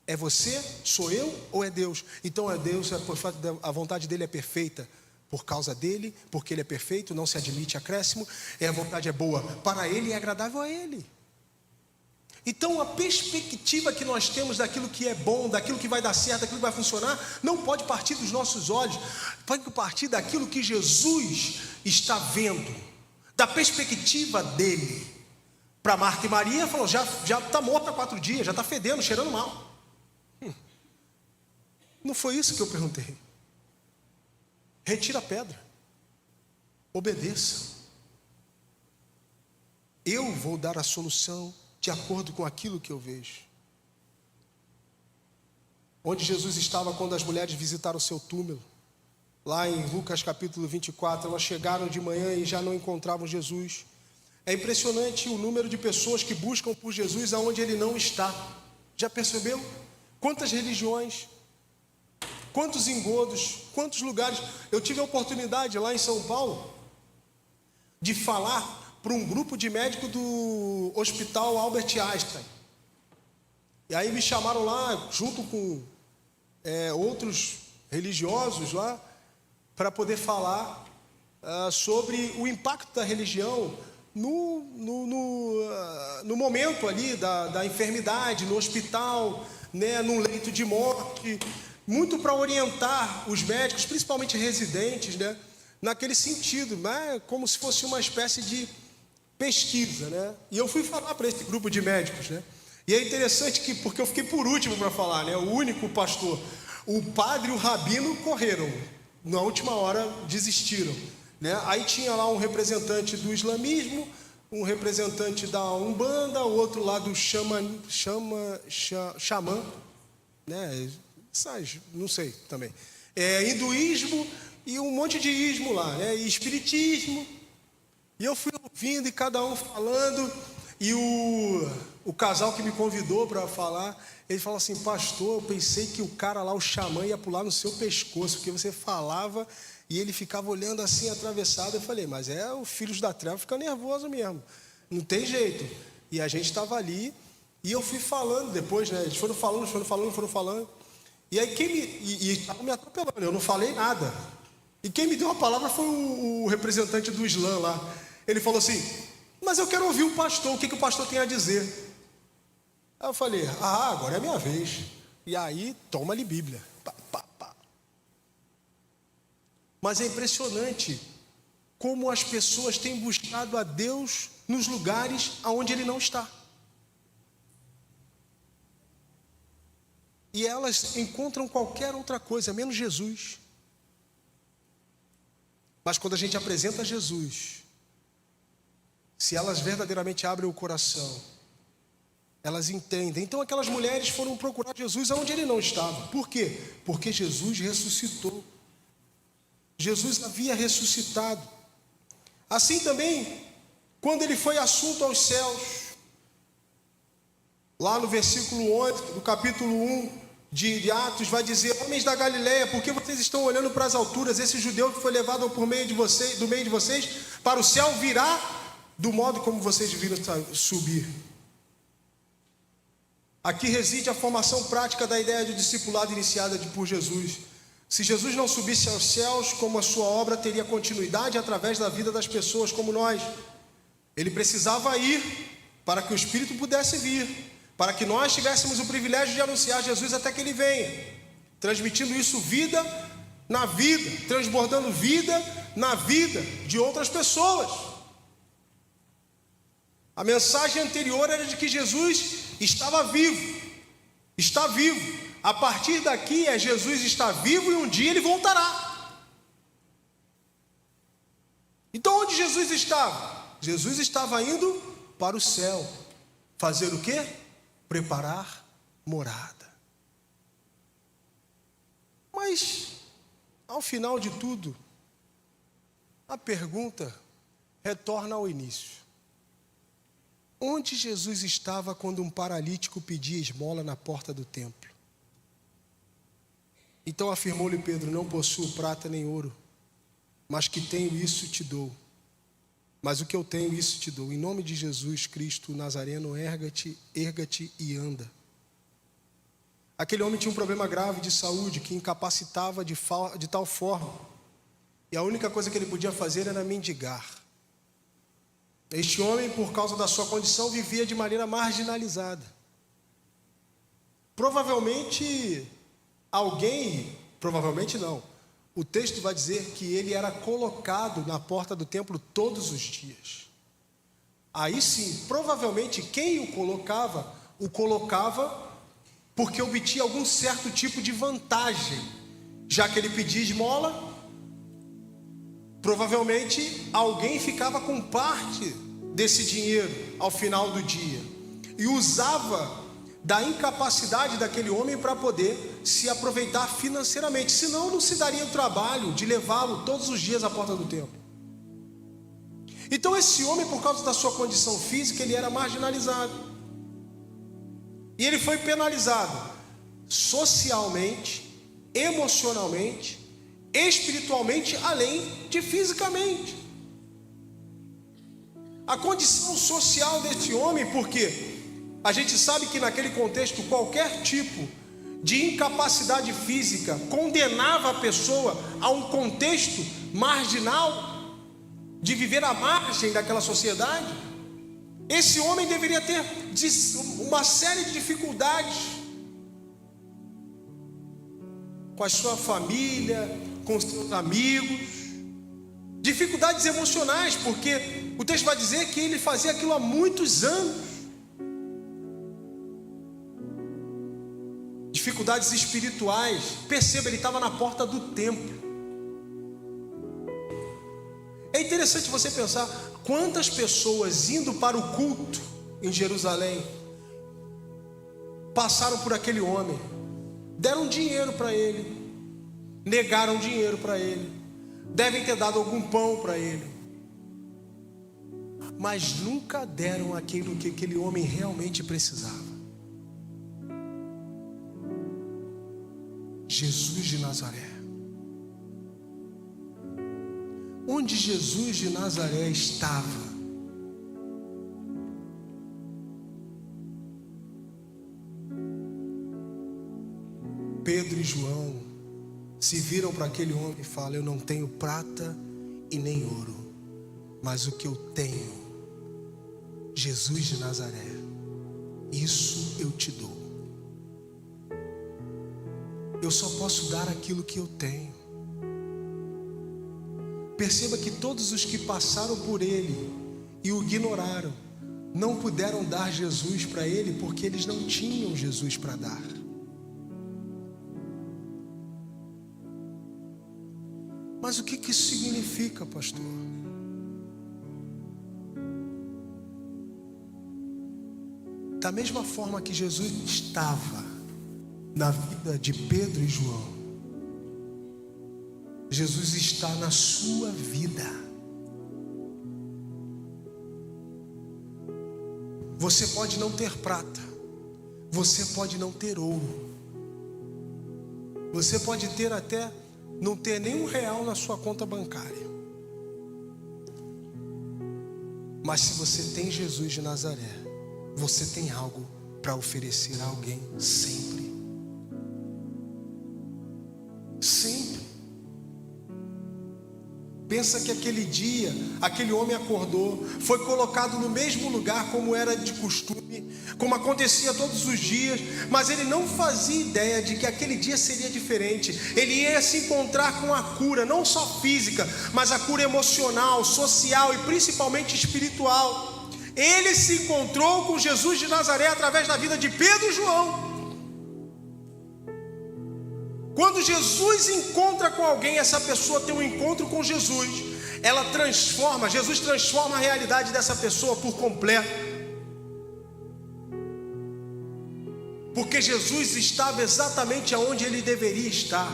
É você, sou eu ou é Deus? Então é Deus, a vontade dele é perfeita por causa dele, porque ele é perfeito, não se admite acréscimo, a vontade é boa para ele e é agradável a ele. Então a perspectiva que nós temos daquilo que é bom, daquilo que vai dar certo, daquilo que vai funcionar, não pode partir dos nossos olhos, pode partir daquilo que Jesus está vendo, da perspectiva dele. Para Marta e Maria, falou, já está morta há 4 dias, já está fedendo, cheirando mal. Não foi isso que eu perguntei. Retira a pedra. Obedeça. Eu vou dar a solução de acordo com aquilo que eu vejo. Onde Jesus estava quando as mulheres visitaram o seu túmulo? Lá em Lucas capítulo 24, elas chegaram de manhã e já não encontravam Jesus. É impressionante o número de pessoas que buscam por Jesus aonde ele não está. Já percebeu? Quantas religiões, quantos engodos, quantos lugares. Eu tive a oportunidade lá em São Paulo de falar para um grupo de médicos do Hospital Albert Einstein. E aí me chamaram lá, junto com outros religiosos lá, para poder falar sobre o impacto da religião no momento ali da enfermidade, no hospital, né, num leito de morte, muito para orientar os médicos, principalmente residentes, né, naquele sentido, né, como se fosse uma espécie de pesquisa, né? E eu fui falar para esse grupo de médicos, né? E é interessante porque eu fiquei por último para falar, né? O único pastor, o padre e o rabino correram, na última hora desistiram, né? Aí tinha lá um representante do islamismo, um representante da Umbanda, outro lá do xamã, né? Não sei também. Hinduísmo e um monte de ismo lá, né? E espiritismo. E eu fui ouvindo e cada um falando. E o casal que me convidou para falar, ele falou assim: pastor, eu pensei que o cara lá, o xamã, ia pular no seu pescoço, porque você falava e ele ficava olhando assim, atravessado. Eu falei, mas o Filhos da Treva fica nervoso mesmo, não tem jeito. E a gente estava ali, e eu fui falando depois, né? Eles foram falando. E aí estavam me atropelando, eu não falei nada. E quem me deu a palavra foi o representante do Islã lá. Ele falou assim: mas eu quero ouvir o pastor, o que o pastor tem a dizer. Aí eu falei: agora é a minha vez. E aí, toma-lhe Bíblia. Pá, pá, pá. Mas é impressionante como as pessoas têm buscado a Deus nos lugares aonde Ele não está. E elas encontram qualquer outra coisa, menos Jesus. Mas quando a gente apresenta Jesus, se elas verdadeiramente abrem o coração, elas entendem. Então aquelas mulheres foram procurar Jesus aonde ele não estava. Por quê? Porque Jesus ressuscitou. Jesus havia ressuscitado. Assim também, quando ele foi assunto aos céus, lá no versículo 11 do capítulo 1 de Atos, vai dizer: homens da Galileia, por que vocês estão olhando para as alturas? Esse judeu que foi levado por meio de vocês, do meio de vocês para o céu virá do modo como vocês viram subir. Aqui reside a formação prática da ideia de discipulado iniciada por Jesus. Se Jesus não subisse aos céus, como a sua obra teria continuidade através da vida das pessoas como nós. Ele precisava ir para que o Espírito pudesse vir, para que nós tivéssemos o privilégio de anunciar Jesus até que Ele venha, transmitindo isso vida na vida, transbordando vida na vida de outras pessoas. A mensagem anterior era de que Jesus estava vivo, está vivo. A partir daqui Jesus está vivo e um dia Ele voltará. Então onde Jesus estava? Jesus estava indo para o céu. Fazer o quê? Preparar morada. Mas, ao final de tudo, a pergunta retorna ao início. Onde Jesus estava quando um paralítico pedia esmola na porta do templo? Então afirmou-lhe Pedro: não possuo prata nem ouro, mas que tenho isso te dou. Mas o que eu tenho, isso te dou. Em nome de Jesus Cristo Nazareno, erga-te e anda. Aquele homem tinha um problema grave de saúde que incapacitava de tal forma, e a única coisa que ele podia fazer era mendigar. Este homem, por causa da sua condição, vivia de maneira marginalizada. Provavelmente não. O texto vai dizer que ele era colocado na porta do templo todos os dias. Aí sim, provavelmente quem o colocava porque obtinha algum certo tipo de vantagem. Já que ele pedia esmola, provavelmente alguém ficava com parte desse dinheiro ao final do dia e usava da incapacidade daquele homem para poder se aproveitar financeiramente. Senão não se daria o trabalho de levá-lo todos os dias à porta do templo. Então esse homem, por causa da sua condição física, ele era marginalizado. E ele foi penalizado socialmente, emocionalmente, espiritualmente, além de fisicamente. A condição social desse homem, porque a gente sabe que naquele contexto qualquer tipo de incapacidade física condenava a pessoa a um contexto marginal, de viver à margem daquela sociedade. Esse homem deveria ter uma série de dificuldades com a sua família, com os seus amigos, dificuldades emocionais, porque o texto vai dizer que ele fazia aquilo há muitos anos. Dificuldades espirituais. Perceba, ele estava na porta do templo. É interessante você pensar quantas pessoas indo para o culto em Jerusalém passaram por aquele homem, deram dinheiro para ele, negaram dinheiro para ele, devem ter dado algum pão para ele, mas nunca deram aquilo que aquele homem realmente precisava. Jesus de Nazaré. Onde Jesus de Nazaré estava? Pedro e João se viram para aquele homem e falam: eu não tenho prata e nem ouro, mas o que eu tenho, Jesus de Nazaré, isso eu te dou. Eu só posso dar aquilo que eu tenho. Perceba que todos os que passaram por ele e o ignoraram, não puderam dar Jesus para ele, porque eles não tinham Jesus para dar. Mas o que isso significa, pastor? Da mesma forma que Jesus estava na vida de Pedro e João, Jesus está na sua vida. Você pode não ter prata, Você pode não ter ouro. Você pode ter até não ter nenhum real na sua conta bancária. Mas se você tem Jesus de Nazaré, você tem algo para oferecer a alguém sempre. Sempre. Pensa que aquele dia, aquele homem acordou, foi colocado no mesmo lugar como era de costume, como acontecia todos os dias, mas ele não fazia ideia de que aquele dia seria diferente. Ele ia se encontrar com a cura, não só física, mas a cura emocional, social e principalmente espiritual. Ele se encontrou com Jesus de Nazaré através da vida de Pedro e João. Quando Jesus encontra com alguém, essa pessoa tem um encontro com Jesus, Jesus transforma a realidade dessa pessoa por completo. Porque Jesus estava exatamente onde ele deveria estar.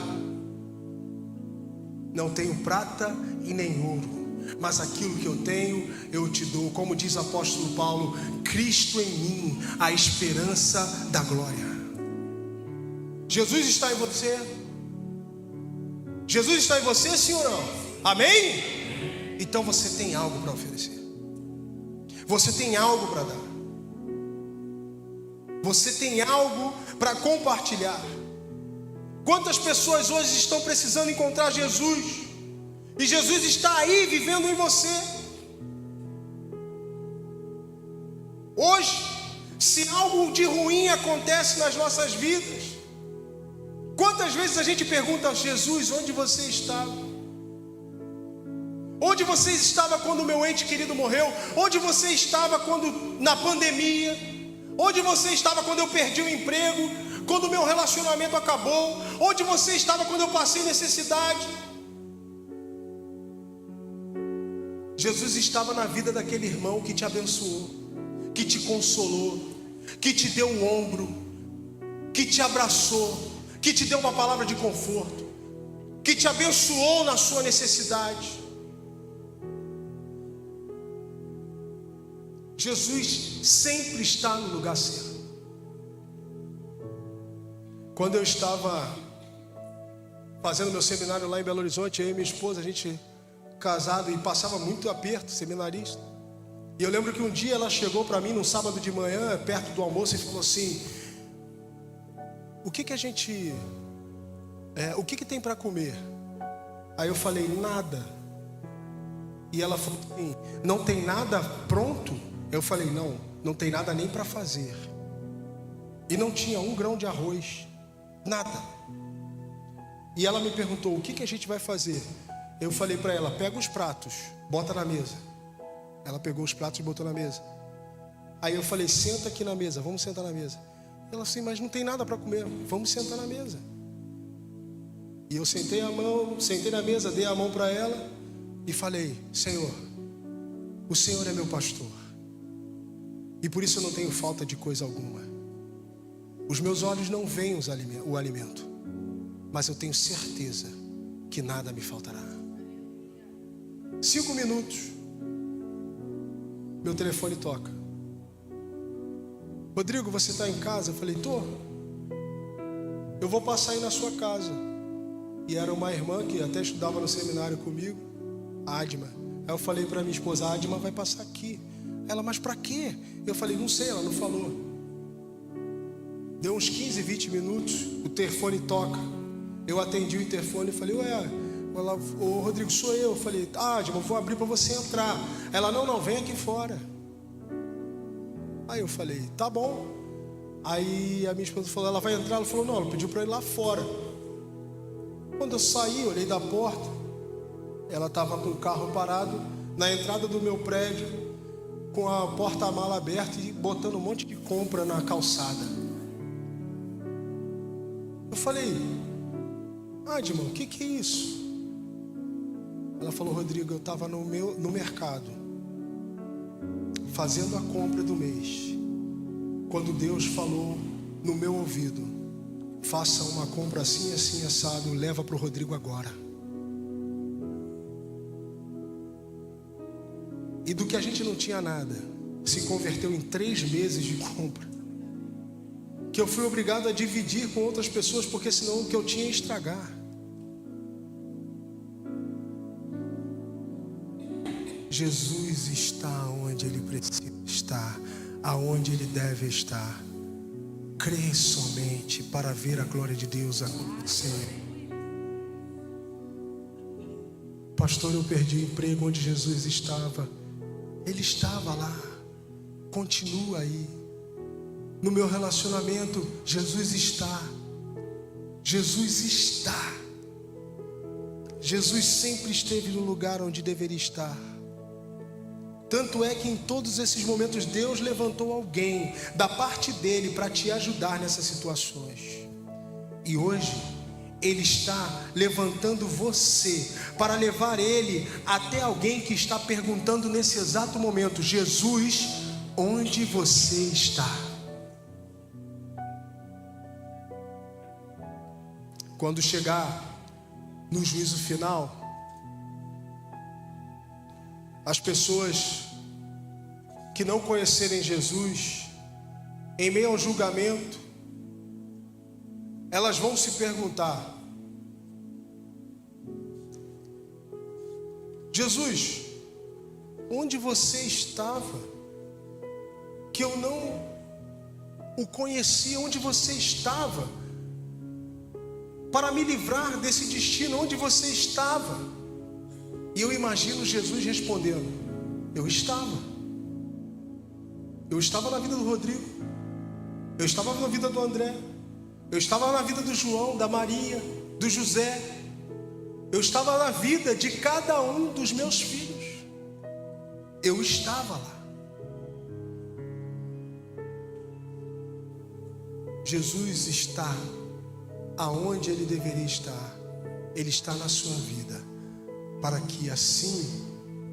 Não tenho prata e nem ouro, mas aquilo que eu tenho, eu te dou. Como diz o apóstolo Paulo, Cristo em mim, a esperança da glória. Jesus está em você? Jesus está em você, sim ou não? Amém? Então você tem algo para oferecer. Você tem algo para dar. Você tem algo para compartilhar. Quantas pessoas hoje estão precisando encontrar Jesus? E Jesus está aí vivendo em você. Hoje, se algo de ruim acontece nas nossas vidas, quantas vezes a gente pergunta a Jesus: onde você estava? Onde você estava quando o meu ente querido morreu? Onde você estava quando na pandemia? Onde você estava quando eu perdi o emprego? Quando o meu relacionamento acabou? Onde você estava quando eu passei necessidade? Jesus estava na vida daquele irmão que te abençoou, que te consolou, que te deu um ombro, que te abraçou, que te deu uma palavra de conforto, que te abençoou na sua necessidade. Jesus sempre está no lugar certo. Quando eu estava fazendo meu seminário lá em Belo Horizonte, eu e minha esposa, a gente casado, e passava muito aperto, seminarista. E eu lembro que um dia ela chegou para mim num sábado de manhã, perto do almoço, e falou assim: o que tem para comer? Aí eu falei: nada. E ela falou assim: não tem nada pronto? Eu falei: não tem nada nem para fazer. E não tinha um grão de arroz, nada. E ela me perguntou: o que a gente vai fazer? Eu falei para ela: pega os pratos, bota na mesa. Ela pegou os pratos e botou na mesa. Aí eu falei: senta aqui na mesa, vamos sentar na mesa. Ela assim: mas não tem nada para comer, vamos sentar na mesa. E eu sentei na mesa, dei a mão para ela e falei: Senhor, o Senhor é meu pastor, e por isso eu não tenho falta de coisa alguma. Os meus olhos não veem o alimento, mas eu tenho certeza que nada me faltará. 5 minutos, meu telefone toca. Rodrigo, você está em casa? Eu falei: tô. Eu vou passar aí na sua casa. E era uma irmã que até estudava no seminário comigo, Adma. Aí eu falei para minha esposa: a Adma vai passar aqui. Ela: mas para quê? Eu falei: não sei, ela não falou. Deu uns 15, 20 minutos, o telefone toca. Eu atendi o interfone e falei: ô Rodrigo, sou eu. Eu falei: Adma, vou abrir para você entrar. Ela: não, vem aqui fora. Aí eu falei: tá bom. Aí a minha esposa falou: ela vai entrar? Ela falou: não, ela pediu para ir lá fora. Quando eu saí, olhei da porta, ela estava com o carro parado na entrada do meu prédio, com a porta-mala aberta e botando um monte de compra na calçada. Eu falei: Adma, o que é isso? Ela falou: Rodrigo, eu estava no mercado, fazendo a compra do mês, quando Deus falou no meu ouvido: faça uma compra assim, assim, assado, leva para o Rodrigo agora. E do que a gente não tinha nada, se converteu em 3 meses de compra, que eu fui obrigado a dividir com outras pessoas, porque senão o que eu tinha ia estragar. Jesus está onde Ele precisa estar, aonde Ele deve estar. Crê somente para ver a glória de Deus acontecer. Pastor, eu perdi o emprego onde Jesus estava. Ele estava lá. Continua aí. No meu relacionamento, Jesus está. Jesus está. Jesus sempre esteve no lugar onde deveria estar. Tanto é que em todos esses momentos Deus levantou alguém da parte dele para te ajudar nessas situações. E hoje Ele está levantando você para levar ele até alguém que está perguntando nesse exato momento: Jesus, onde você está? Quando chegar no juízo final, as pessoas que não conhecerem Jesus, em meio ao julgamento, elas vão se perguntar: Jesus, onde você estava? Que eu não o conhecia. Onde você estava para me livrar desse destino? Onde você estava? E eu imagino Jesus respondendo: eu estava. Eu estava na vida do Rodrigo, eu estava na vida do André, eu estava na vida do João, da Maria, do José. Eu estava na vida de cada um dos meus filhos. Eu estava lá. Jesus está aonde Ele deveria estar. Ele está na sua vida, para que assim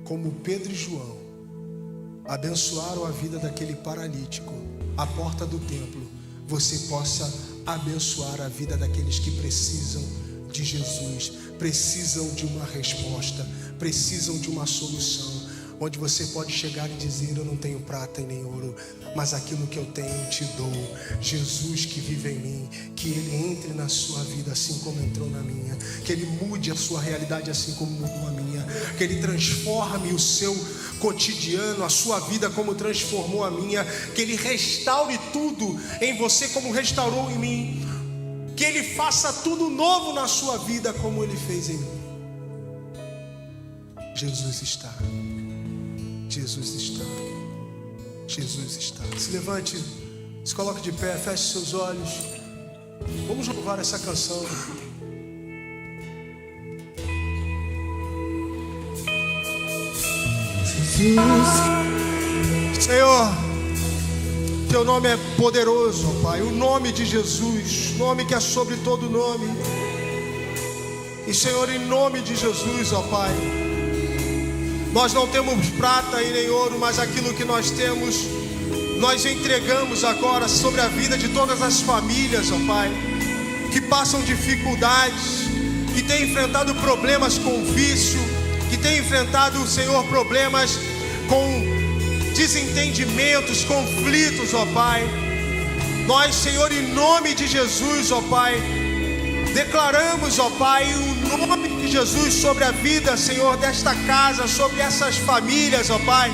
como Pedro e João abençoaram a vida daquele paralítico à porta do templo, você possa abençoar a vida daqueles que precisam de Jesus, precisam de uma resposta, precisam de uma solução, onde você pode chegar e dizer: eu não tenho prata e nem ouro, mas aquilo que eu tenho eu te dou. Jesus que vive em mim, que Ele entre na sua vida assim como entrou na minha, que Ele mude a sua realidade assim como mudou a minha, que Ele transforme o seu cotidiano, a sua vida como transformou a minha, que Ele restaure tudo em você como restaurou em mim, que Ele faça tudo novo na sua vida como Ele fez em mim. Jesus está. Jesus está. Jesus está. Se levante, se coloque de pé, feche seus olhos. Vamos louvar essa canção. Senhor, Teu nome é poderoso, Pai. O nome de Jesus, nome que é sobre todo nome. E Senhor, em nome de Jesus, ó Pai, nós não temos prata e nem ouro, mas aquilo que nós temos, nós entregamos agora sobre a vida de todas as famílias, ó Pai, que passam dificuldades, que têm enfrentado problemas com vício, que têm enfrentado, Senhor, problemas com desentendimentos, conflitos, ó Pai. Nós, Senhor, em nome de Jesus, ó Pai, declaramos, ó Pai, o nome de Jesus sobre a vida, Senhor, desta casa, sobre essas famílias, ó Pai,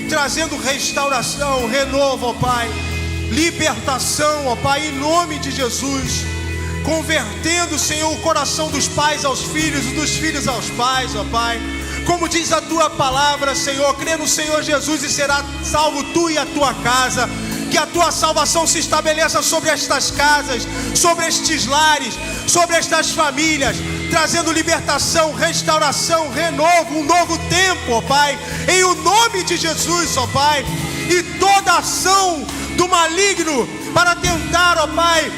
trazendo restauração, renovo, ó Pai, libertação, ó Pai, em nome de Jesus, convertendo, Senhor, o coração dos pais aos filhos e dos filhos aos pais, ó Pai. Como diz a Tua palavra, Senhor, crê no Senhor Jesus e será salvo tu e a tua casa. Que a Tua salvação se estabeleça sobre estas casas, sobre estes lares, sobre estas famílias, trazendo libertação, restauração, renovo, um novo tempo, ó Pai, em o nome de Jesus, ó Pai. E toda ação do maligno para tentar, ó Pai,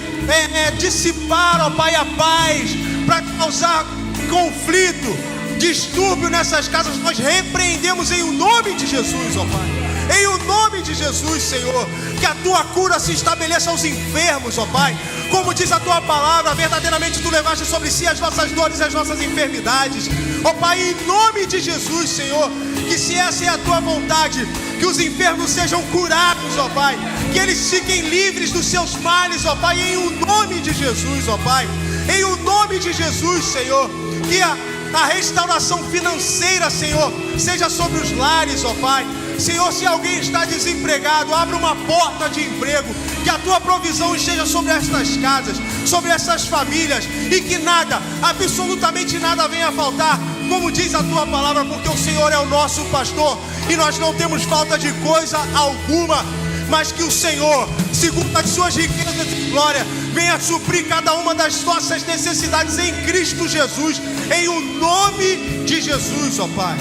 dissipar, ó Pai, a paz, para causar conflito, distúrbio nessas casas, nós repreendemos em o nome de Jesus, ó Pai. Em o nome de Jesus, Senhor, que a tua cura se estabeleça aos enfermos, ó Pai. Como diz a tua palavra, verdadeiramente tu levaste sobre si as nossas dores e as nossas enfermidades. Ó Pai, em nome de Jesus, Senhor, que se essa é a tua vontade, que os enfermos sejam curados, ó Pai, que eles fiquem livres dos seus males, ó Pai, em o nome de Jesus, ó Pai. Em o nome de Jesus, Senhor, que a restauração financeira, Senhor, seja sobre os lares, ó Pai. Senhor, se alguém está desempregado, abra uma porta de emprego, que a tua provisão esteja sobre estas casas, sobre essas famílias, e que nada, absolutamente nada venha a faltar, como diz a tua palavra, porque o Senhor é o nosso pastor, e nós não temos falta de coisa alguma. Mas que o Senhor, segundo as suas riquezas e glória, venha suprir cada uma das nossas necessidades em Cristo Jesus, em o nome de Jesus, ó Pai.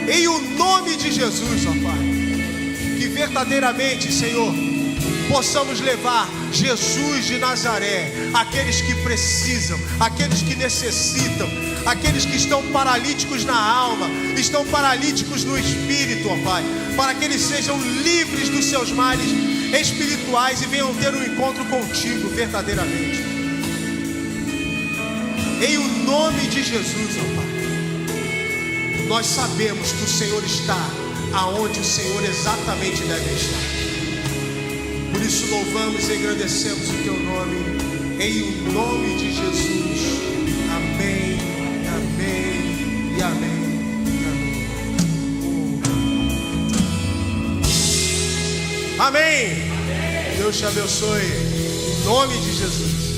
Em o nome de Jesus, ó Pai. Que verdadeiramente, Senhor, possamos levar Jesus de Nazaré àqueles que precisam, àqueles que necessitam, aqueles que estão paralíticos na alma, estão paralíticos no espírito, ó Pai, para que eles sejam livres dos seus males espirituais e venham ter um encontro contigo verdadeiramente. Em o nome de Jesus, ó Pai, nós sabemos que o Senhor está aonde o Senhor exatamente deve estar. Por isso louvamos e agradecemos o teu nome, em o nome de Jesus. Amém, amém e amém. Amém. Deus te abençoe, em nome de Jesus.